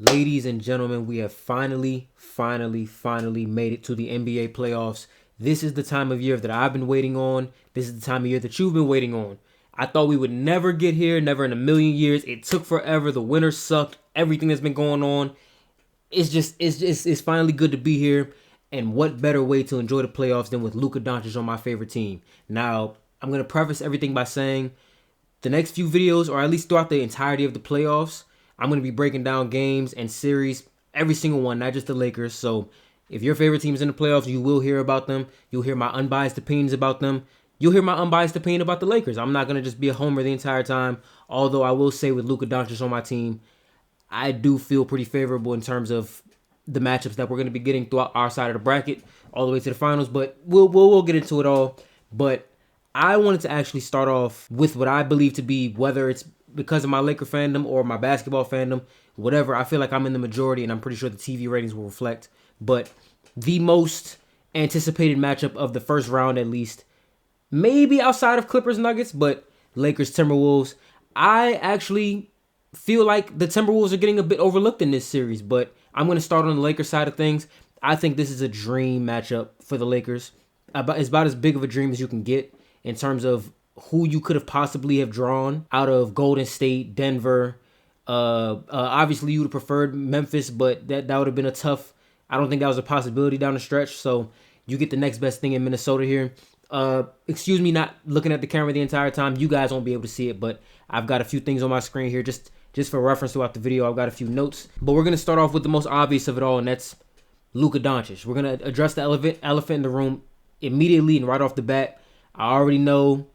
Ladies and gentlemen, we have finally made it to the NBA playoffs. This is the time of year that I've been waiting on. This is the time of year that you've been waiting on. I thought we would never get here, never in a million years. It took forever. The winter sucked. Everything that's been going on. It's finally good to be here. And what better way to enjoy the playoffs than with Luka Dončić on my favorite team? Now, I'm going to preface everything by saying the next few videos, or at least throughout the entirety of the playoffs, I'm going to be breaking down games and series, every single one, not just the Lakers. So if your favorite team is in the playoffs, you will hear about them. You'll hear my unbiased opinions about them. You'll hear my unbiased opinion about the Lakers. I'm not going to just be a homer the entire time. Although I will say with Luka Dončić on my team, I do feel pretty favorable in terms of the matchups that we're going to be getting throughout our side of the bracket all the way to the finals. But we'll get into it all. But I wanted to actually start off with what I believe to be, whether it's because of my Laker fandom or my basketball fandom, whatever, I feel like I'm in the majority, and I'm pretty sure the TV ratings will reflect. But the most anticipated matchup of the first round, at least, maybe outside of Clippers Nuggets, but Lakers Timberwolves. I actually feel like the Timberwolves are getting a bit overlooked in this series, but I'm going to start on the Lakers side of things. I think this is a dream matchup for the Lakers. It's about as big of a dream as you can get in terms of who you could have possibly have drawn out of Golden State, Denver. Obviously, you would have preferred Memphis, but that would have been a tough. I don't think that was a possibility down the stretch. So you get the next best thing in Minnesota here. Excuse me, not looking at the camera the entire time. You guys won't be able to see it, but I've got a few things on my screen here just for reference throughout the video. I've got a few notes, but we're gonna start off with the most obvious of it all, and that's Luka Dončić. We're gonna address the elephant in the room immediately and right off the bat. I already know.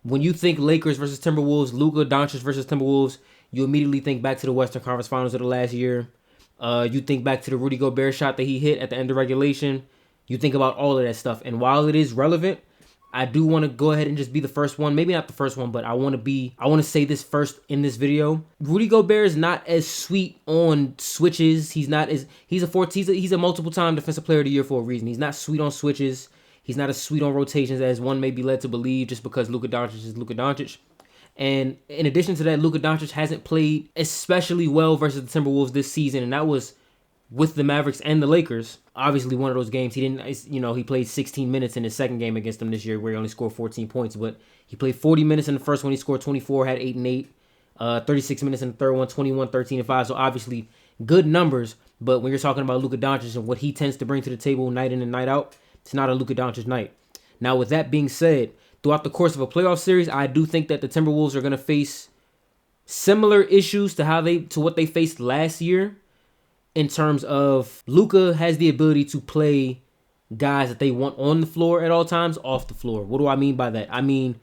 When you think Lakers versus Timberwolves, Luka Dončić versus Timberwolves, you immediately think back to the Western Conference Finals of the last year. You think back to the Rudy Gobert shot that he hit at the end of regulation. You think about all of that stuff. And while it is relevant, I do want to go ahead and just be the first one. Maybe not the first one, but I want to say this first in this video. Rudy Gobert is not as sweet on switches. He's a multiple-time Defensive Player of the Year for a reason. He's not sweet on switches. He's not as sweet on rotations as one may be led to believe just because Luka Dončić is Luka Dončić. And in addition to that, Luka Dončić hasn't played especially well versus the Timberwolves this season, and that was with the Mavericks and the Lakers. Obviously, one of those games, he played 16 minutes in his second game against them this year where he only scored 14 points, but he played 40 minutes in the first one. He scored 24, had 8 and 8, 36 minutes in the third one, 21, 13 and 5. So obviously good numbers, but when you're talking about Luka Dončić and what he tends to bring to the table night in and night out, it's not a Luka Dončić night. Now, with that being said, throughout the course of a playoff series, I do think that the Timberwolves are going to face similar issues to what they faced last year in terms of Luka has the ability to play guys that they want on the floor at all times off the floor. What do I mean by that? I mean,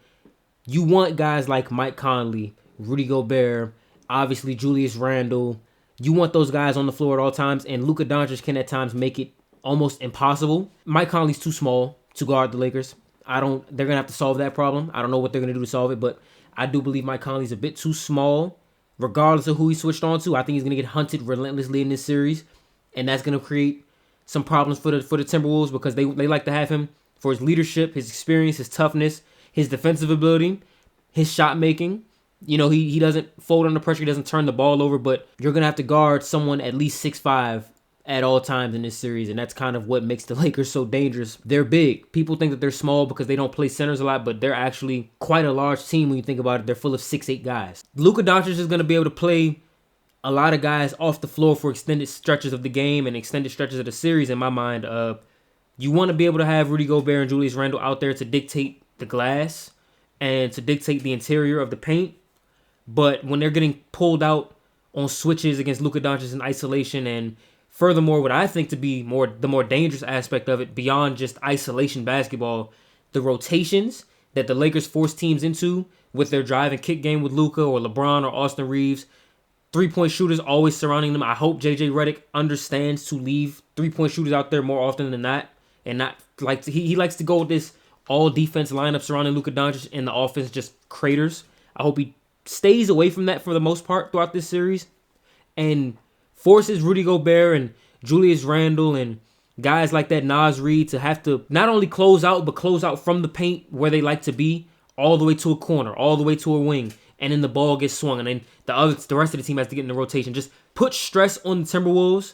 you want guys like Mike Conley, Rudy Gobert, obviously Julius Randle. You want those guys on the floor at all times, and Luka Dončić can at times make it almost impossible. Mike Conley's too small to guard the Lakers. They're going to have to solve that problem. I don't know what they're going to do to solve it, but I do believe Mike Conley's a bit too small, regardless of who he switched on to. I think he's going to get hunted relentlessly in this series, and that's going to create some problems for the Timberwolves because they like to have him for his leadership, his experience, his toughness, his defensive ability, his shot making. You know, he doesn't fold under pressure. He doesn't turn the ball over, but you're going to have to guard someone at least 6'5", at all times in this series, and that's kind of what makes the Lakers so dangerous. They're big. People think that they're small because they don't play centers a lot, but they're actually quite a large team when you think about it. They're full of 6'8" guys. Luka Dončić is going to be able to play a lot of guys off the floor for extended stretches of the game and extended stretches of the series, in my mind. You want to be able to have Rudy Gobert and Julius Randle out there to dictate the glass and to dictate the interior of the paint, but when they're getting pulled out on switches against Luka Dončić in isolation, and furthermore, what I think to be the more dangerous aspect of it, beyond just isolation basketball, the rotations that the Lakers force teams into with their drive and kick game with Luka or LeBron or Austin Reeves, three-point shooters always surrounding them. I hope JJ Redick understands to leave three-point shooters out there more often than not, and not like he likes to go with this all-defense lineup surrounding Luka Dončić, and the offense just craters. I hope he stays away from that for the most part throughout this series, and forces Rudy Gobert and Julius Randle and guys like that, Naz Reid, to have to not only close out, but close out from the paint where they like to be, all the way to a corner, all the way to a wing, and then the ball gets swung, and then the rest of the team has to get in the rotation. Just put stress on the Timberwolves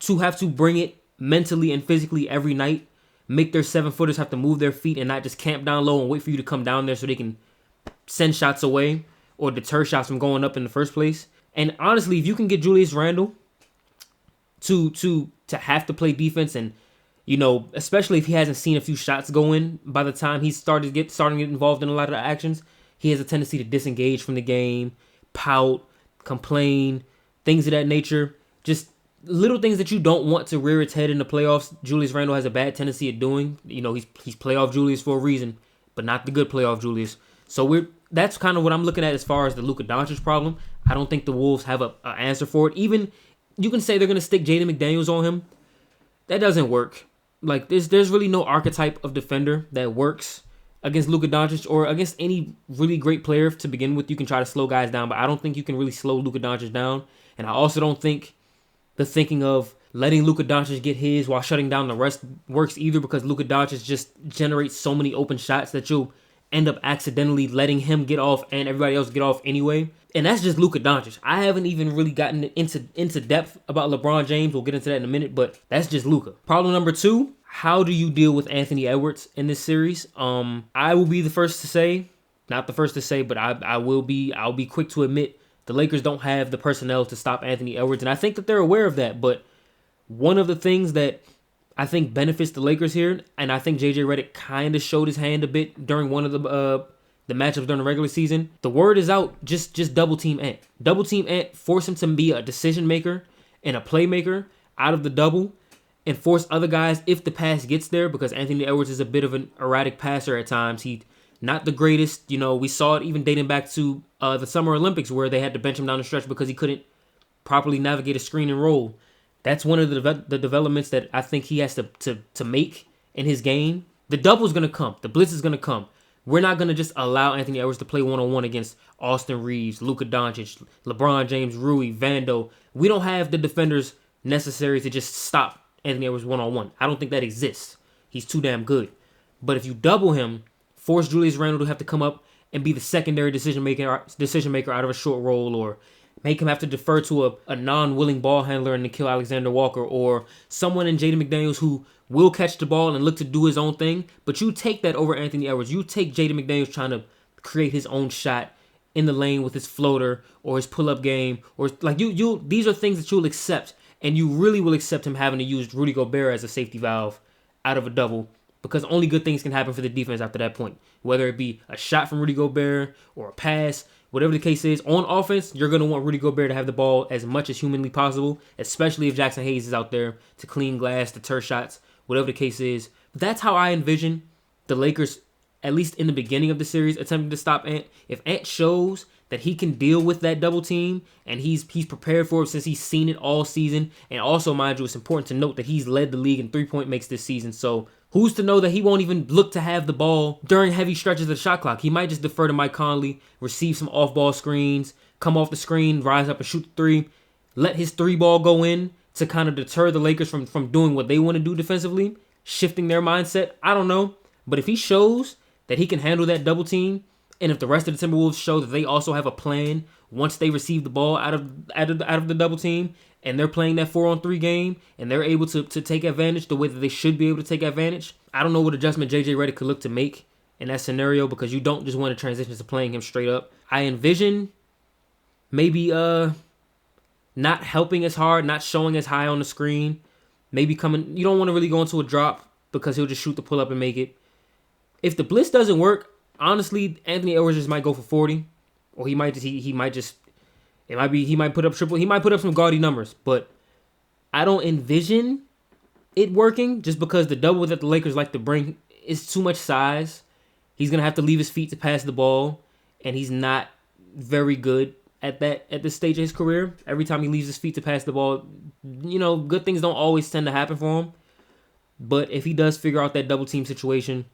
to have to bring it mentally and physically every night. Make their 7-footers have to move their feet and not just camp down low and wait for you to come down there so they can send shots away or deter shots from going up in the first place. And honestly, if you can get Julius Randle to have to play defense, and especially if he hasn't seen a few shots go in by the time he's starting to get involved in a lot of the actions, he has a tendency to disengage from the game, pout, complain, things of that nature. Just little things that you don't want to rear its head in the playoffs. Julius Randle has a bad tendency of doing. He's playoff Julius for a reason, but not the good playoff Julius. So that's kind of what I'm looking at as far as the Luka Dončić problem. I don't think the Wolves have an answer for it. Even you can say they're going to stick Jaden McDaniels on him. That doesn't work. Like, there's really no archetype of defender that works against Luka Dončić or against any really great player to begin with. You can try to slow guys down, but I don't think you can really slow Luka Dončić down. And I also don't think the thinking of letting Luka Dončić get his while shutting down the rest works either, because Luka Dončić just generates so many open shots that you'll end up accidentally letting him get off and everybody else get off anyway. And that's just Luka Dončić. I haven't even really gotten into depth about LeBron James. We'll get into that in a minute, but that's just Luka. Problem number 2, how do you deal with Anthony Edwards in this series? I will be the first to say, not the first to say, but I'll be quick to admit the Lakers don't have the personnel to stop Anthony Edwards, and I think that they're aware of that. But one of the things that I think benefits the Lakers here, and I think JJ Redick kind of showed his hand a bit during one of the matchups during the regular season. The word is out, just double team Ant. Double team Ant, force him to be a decision maker and a playmaker out of the double, and force other guys if the pass gets there, because Anthony Edwards is a bit of an erratic passer at times. He's not the greatest. We saw it even dating back to the Summer Olympics where they had to bench him down the stretch because he couldn't properly navigate a screen and roll. That's one of the developments that I think he has to make in his game. The double's going to come. The blitz is going to come. We're not going to just allow Anthony Edwards to play one-on-one against Austin Reeves, Luka Dončić, LeBron James, Rui, Vando. We don't have the defenders necessary to just stop Anthony Edwards one-on-one. I don't think that exists. He's too damn good. But if you double him, force Julius Randle to have to come up and be the secondary decision maker out of a short roll, or make him have to defer to a non-willing ball handler and Nickeil Alexander-Walker, or someone in Jaden McDaniels who will catch the ball and look to do his own thing. But you take that over Anthony Edwards. You take Jaden McDaniels trying to create his own shot in the lane with his floater or his pull-up game, or like you. These are things that you'll accept, and you really will accept him having to use Rudy Gobert as a safety valve out of a double, because only good things can happen for the defense after that point. Whether it be a shot from Rudy Gobert or a pass, whatever the case is, on offense, you're going to want Rudy Gobert to have the ball as much as humanly possible, especially if Jackson Hayes is out there to clean glass, deter shots, whatever the case is. But that's how I envision the Lakers, at least in the beginning of the series, attempting to stop Ant. If Ant shows that he can deal with that double team, and he's prepared for it since he's seen it all season, and also, mind you, it's important to note that he's led the league in three-point makes this season, so who's to know that he won't even look to have the ball during heavy stretches of the shot clock? He might just defer to Mike Conley, receive some off-ball screens, come off the screen, rise up and shoot the three, let his three ball go in to kind of deter the Lakers from doing what they want to do defensively, shifting their mindset. I don't know. But if he shows that he can handle that double team, and if the rest of the Timberwolves show that they also have a plan once they receive the ball out of the double team, and they're playing that 4-on-3 game, and they're able to take advantage the way that they should be able to take advantage, I don't know what adjustment JJ Redick could look to make in that scenario, because you don't just want to transition to playing him straight up. I envision maybe not helping as hard, not showing as high on the screen, maybe coming. You don't want to really go into a drop because he'll just shoot the pull up and make it. If the blitz doesn't work, honestly, Anthony Edwards just might go for 40, or he might put up triple. He might put up some gaudy numbers, but I don't envision it working just because the double that the Lakers like to bring is too much size. He's gonna have to leave his feet to pass the ball, and he's not very good at this stage of his career. Every time he leaves his feet to pass the ball, good things don't always tend to happen for him. But if he does figure out that double team situation,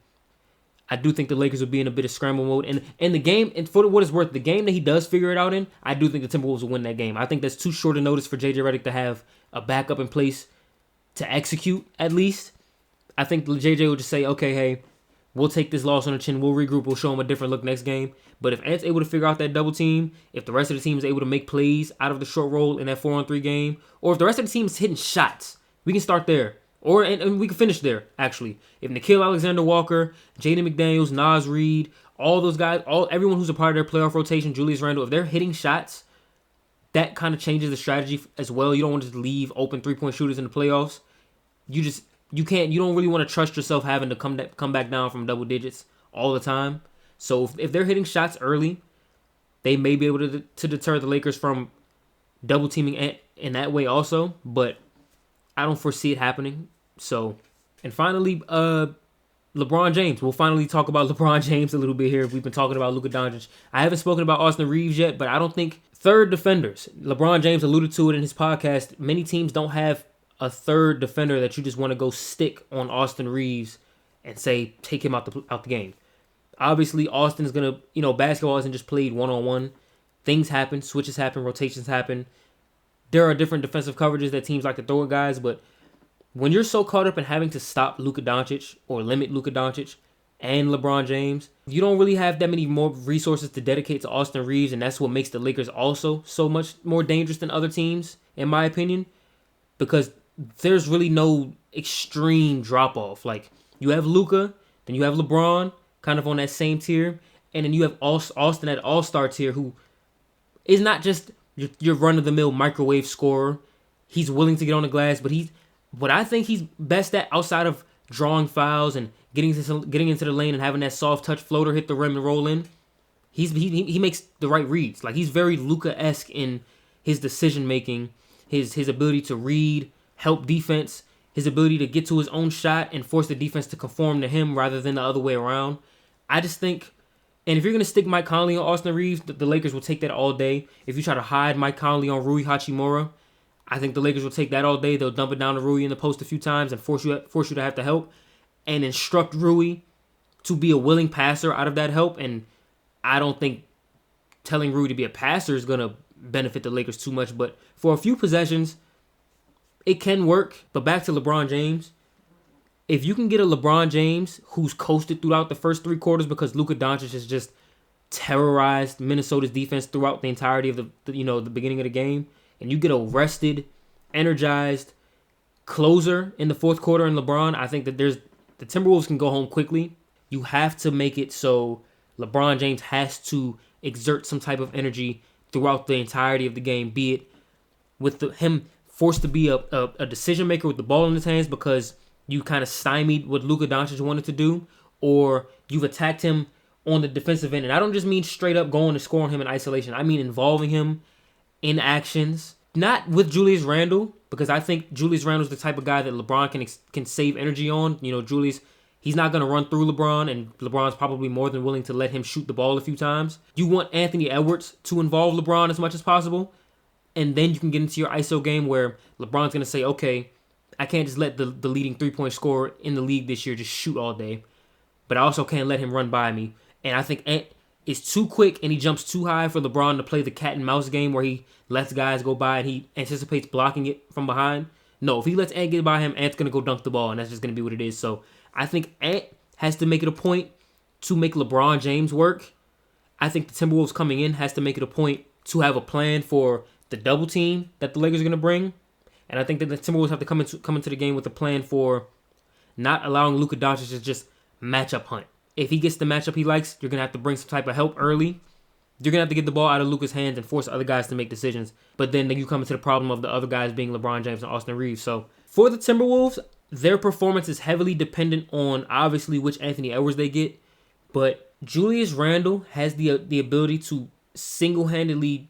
I do think the Lakers will be in a bit of scramble mode. And the game, and for what it's worth, the game that he does figure it out in, I do think the Timberwolves will win that game. I think that's too short a notice for JJ Redick to have a backup in place to execute, at least. I think JJ will just say, okay, hey, we'll take this loss on the chin. We'll regroup. We'll show them a different look next game. But if Ant's able to figure out that double team, if the rest of the team is able to make plays out of the short roll in that 4-on-3 game, or if the rest of the team is hitting shots, we can start there. And we can finish there, actually. If Nickeil Alexander-Walker, Jaden McDaniels, Naz Reid, all those guys, everyone who's a part of their playoff rotation, Julius Randle, if they're hitting shots, that kind of changes the strategy as well. You don't want to just leave open three-point shooters in the playoffs. You don't really want to trust yourself having to come back down from double digits all the time. So if they're hitting shots early, they may be able to deter the Lakers from double teaming in that way also, but I don't foresee it happening. So, and finally, LeBron James. We'll finally talk about LeBron James a little bit here. We've been talking about Luka Dončić. I haven't spoken about Austin Reeves yet, but I don't think third defenders. LeBron James alluded to it in his podcast. Many teams don't have a third defender that you just want to go stick on Austin Reeves and say, take him out the game. Obviously, Austin's going to, basketball isn't just played one-on-one. Things happen, switches happen, rotations happen. There are different defensive coverages that teams like to throw at guys, but when you're so caught up in having to stop Luka Dončić or limit Luka Dončić and LeBron James, you don't really have that many more resources to dedicate to Austin Reeves, and that's what makes the Lakers also so much more dangerous than other teams, in my opinion, because there's really no extreme drop-off. Like, you have Luka, then you have LeBron, kind of on that same tier, and then you have Austin at all-star tier, who is not just your run-of-the-mill microwave scorer. He's willing to get on the glass, but what I think he's best at outside of drawing fouls and getting into the lane and having that soft touch floater hit the rim and roll in, he makes the right reads. Like, he's very Luka-esque in his decision-making, his ability to read, help defense, his ability to get to his own shot and force the defense to conform to him rather than the other way around. I just think, and if you're going to stick Mike Conley on Austin Reeves, the Lakers will take that all day. If you try to hide Mike Conley on Rui Hachimura, I think the Lakers will take that all day. They'll dump it down to Rui in the post a few times and force you to have to help and instruct Rui to be a willing passer out of that help. And I don't think telling Rui to be a passer is going to benefit the Lakers too much. But for a few possessions, it can work. But back to LeBron James. If you can get a LeBron James who's coasted throughout the first three quarters because Luka Dončić has just terrorized Minnesota's defense throughout the entirety of the beginning of the game, and you get a rested, energized closer in the fourth quarter in LeBron, I think that the Timberwolves can go home quickly. You have to make it so LeBron James has to exert some type of energy throughout the entirety of the game, be it with him forced to be a decision maker with the ball in his hands because you kind of stymied what Luka Dončić wanted to do, or you've attacked him on the defensive end. And I don't just mean straight up going to score on him in isolation. I mean involving him in actions. Not with Julius Randle, because I think Julius Randle's the type of guy that LeBron can save energy on. Julius, he's not going to run through LeBron, and LeBron's probably more than willing to let him shoot the ball a few times. You want Anthony Edwards to involve LeBron as much as possible, and then you can get into your ISO game where LeBron's going to say, okay, I can't just let the leading three-point scorer in the league this year just shoot all day, but I also can't let him run by me. And I think Ant is too quick and he jumps too high for LeBron to play the cat and mouse game where he lets guys go by and he anticipates blocking it from behind. No, if he lets Ant get by him, Ant's going to go dunk the ball, and that's just going to be what it is. So I think Ant has to make it a point to make LeBron James work. I think the Timberwolves coming in has to make it a point to have a plan for the double team that the Lakers are going to bring. And I think that the Timberwolves have to come into the game with a plan for not allowing Luka Dončić to just matchup hunt. If he gets the matchup he likes, you're going to have to bring some type of help early. You're going to have to get the ball out of Luka's hands and force other guys to make decisions. But then you come into the problem of the other guys being LeBron James and Austin Reeves. So for the Timberwolves, their performance is heavily dependent on obviously which Anthony Edwards they get. But Julius Randle has the ability to single-handedly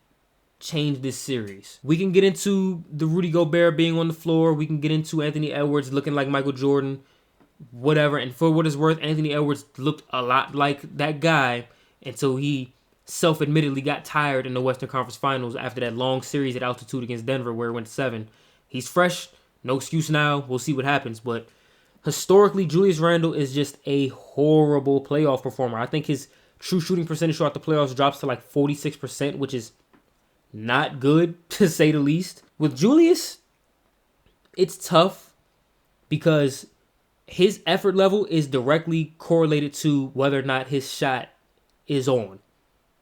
change this series. We can get into the Rudy Gobert being on the floor. We can get into Anthony Edwards looking like Michael Jordan, whatever. And for what it's worth, Anthony Edwards looked a lot like that guy until he self-admittedly got tired in the Western Conference Finals after that long series at altitude against Denver where it went to 7. He's fresh. No excuse now. We'll see what happens. But historically, Julius Randle is just a horrible playoff performer. I think his true shooting percentage throughout the playoffs drops to like 46%, which is not good, to say the least. With Julius, it's tough because his effort level is directly correlated to whether or not his shot is on.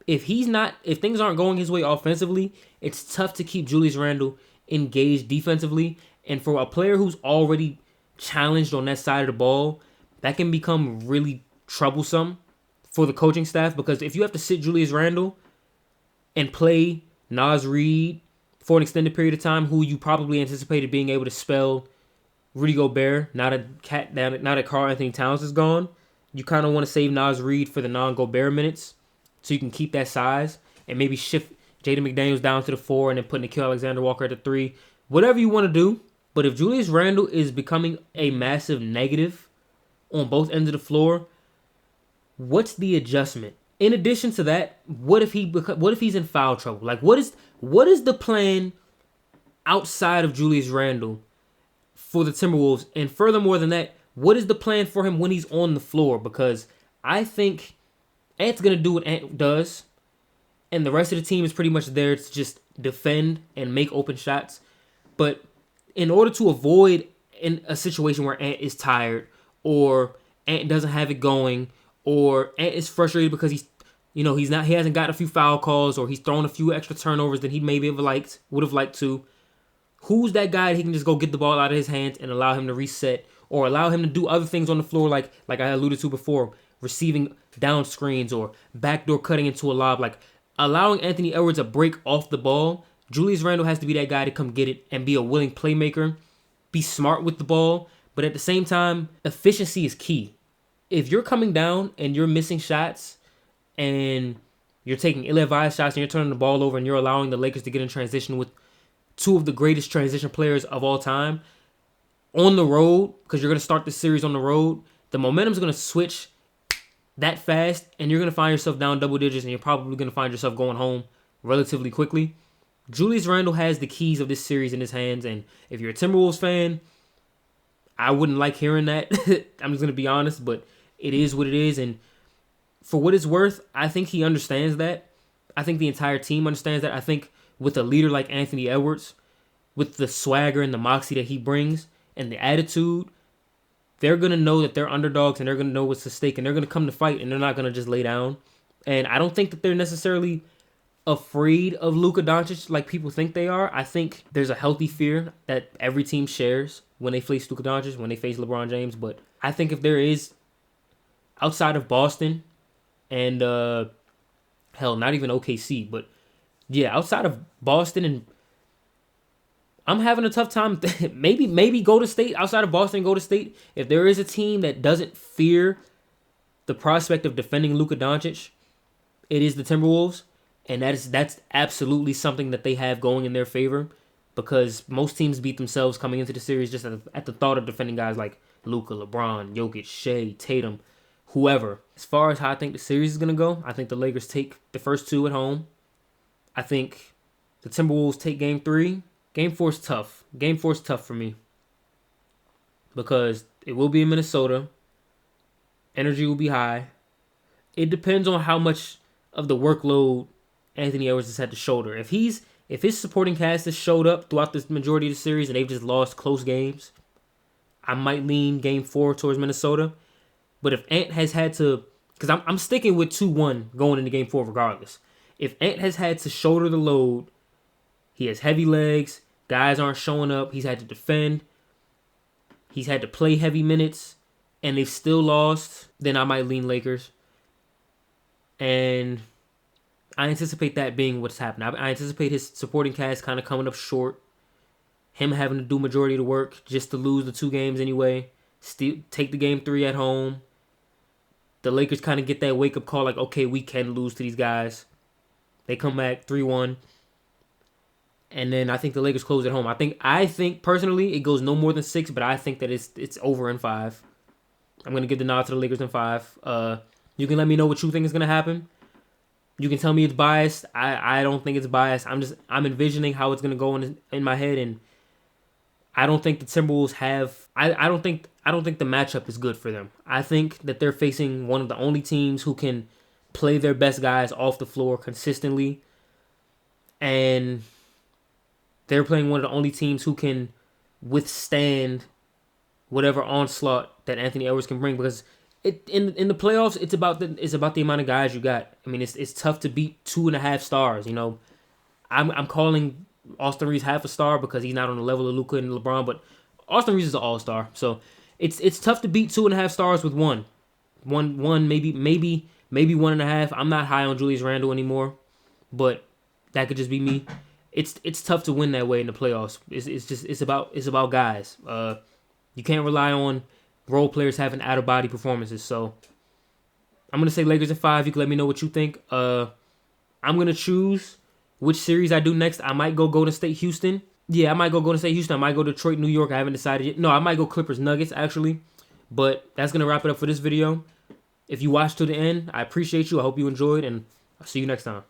If things aren't going his way offensively, it's tough to keep Julius Randle engaged defensively. And for a player who's already challenged on that side of the ball, that can become really troublesome for the coaching staff, because if you have to sit Julius Randle and play Naz Reid for an extended period of time, who you probably anticipated being able to spell Rudy Gobert, now that Karl Anthony Towns is gone, you kind of want to save Naz Reid for the non-Gobert minutes so you can keep that size and maybe shift Jaden McDaniels down to the 4 and then put Nickeil Alexander-Walker at the 3. Whatever you want to do. But if Julius Randle is becoming a massive negative on both ends of the floor, what's the adjustment? In addition to that, what if he's in foul trouble? Like, what is the plan outside of Julius Randle for the Timberwolves? And furthermore than that, what is the plan for him when he's on the floor? Because I think Ant's going to do what Ant does, and the rest of the team is pretty much there to just defend and make open shots. But in order to avoid in a situation where Ant is tired, or Ant doesn't have it going, or Ant is frustrated because he hasn't got a few foul calls, or he's thrown a few extra turnovers than he maybe would have liked to, who's that guy that he can just go get the ball out of his hands and allow him to reset, or allow him to do other things on the floor like I alluded to before, receiving down screens or backdoor cutting into a lob, like allowing Anthony Edwards a break off the ball. Julius Randle has to be that guy to come get it and be a willing playmaker, be smart with the ball, but at the same time, efficiency is key. If you're coming down and you're missing shots and you're taking ill-advised shots and you're turning the ball over and you're allowing the Lakers to get in transition with two of the greatest transition players of all time on the road, because you're going to start this series on the road, the momentum's going to switch that fast and you're going to find yourself down double digits and you're probably going to find yourself going home relatively quickly. Julius Randle has the keys of this series in his hands, and if you're a Timberwolves fan, I wouldn't like hearing that. I'm just going to be honest, but it is what it is, and for what it's worth, I think he understands that. I think the entire team understands that. I think with a leader like Anthony Edwards, with the swagger and the moxie that he brings and the attitude, they're going to know that they're underdogs and they're going to know what's at stake and they're going to come to fight and they're not going to just lay down. And I don't think that they're necessarily afraid of Luka Dončić like people think they are. I think there's a healthy fear that every team shares when they face Luka Dončić, when they face LeBron James. But I think if there is, outside of Boston and, not even OKC, but yeah, outside of Boston, and I'm having a tough time. maybe go to State. Outside of Boston, go to State. If there is a team that doesn't fear the prospect of defending Luka Dončić, it is the Timberwolves. And that's absolutely something that they have going in their favor, because most teams beat themselves coming into the series just at the thought of defending guys like Luka, LeBron, Jokic, Shea, Tatum, whoever. As far as how I think the series is going to go, I think the Lakers take the first 2 at home. I think the Timberwolves take Game 3. Game 4 is tough. Game 4 is tough for me because it will be in Minnesota. Energy will be high. It depends on how much of the workload Anthony Edwards has had to shoulder. If his supporting cast has showed up throughout the majority of the series and they've just lost close games, I might lean Game 4 towards Minnesota. But if Ant has had to, because I'm sticking with 2-1 going into Game 4 regardless. If Ant has had to shoulder the load, he has heavy legs, guys aren't showing up, he's had to defend, he's had to play heavy minutes, and they've still lost, then I might lean Lakers. And I anticipate that being what's happening. I anticipate his supporting cast kind of coming up short. Him having to do majority of the work just to lose the 2 games anyway. Still take the Game 3 at home. The Lakers kind of get that wake-up call like, okay, we can lose to these guys. They come back 3-1. And then I think the Lakers close at home. I think personally it goes no more than 6, but I think that it's over in 5. I'm going to give the nod to the Lakers in 5. You can let me know what you think is going to happen. You can tell me it's biased. I don't think it's biased. I'm envisioning how it's gonna go in my head, and I don't think the Timberwolves have. I don't think the matchup is good for them. I think that they're facing one of the only teams who can play their best guys off the floor consistently, and they're playing one of the only teams who can withstand whatever onslaught that Anthony Edwards can bring, because in the playoffs it's about the amount of guys you got. I mean, it's tough to beat 2.5 stars. You know, I'm calling Austin Reeves half a star because he's not on the level of Luka and LeBron, but Austin Reeves is an all-star. So it's tough to beat 2.5 stars with one, maybe 1.5. I'm not high on Julius Randle anymore, but that could just be me. It's tough to win that way in the playoffs. It's about guys. You can't rely on role players having out-of-body performances. So I'm going to say Lakers in 5. You can let me know what you think. I'm going to choose which series I do next. I might go Golden State Houston. Yeah, I might go Golden State Houston. I might go Detroit New York. I haven't decided yet. No, I might go Clippers Nuggets, actually. But that's going to wrap it up for this video. If you watched to the end, I appreciate you. I hope you enjoyed, and I'll see you next time.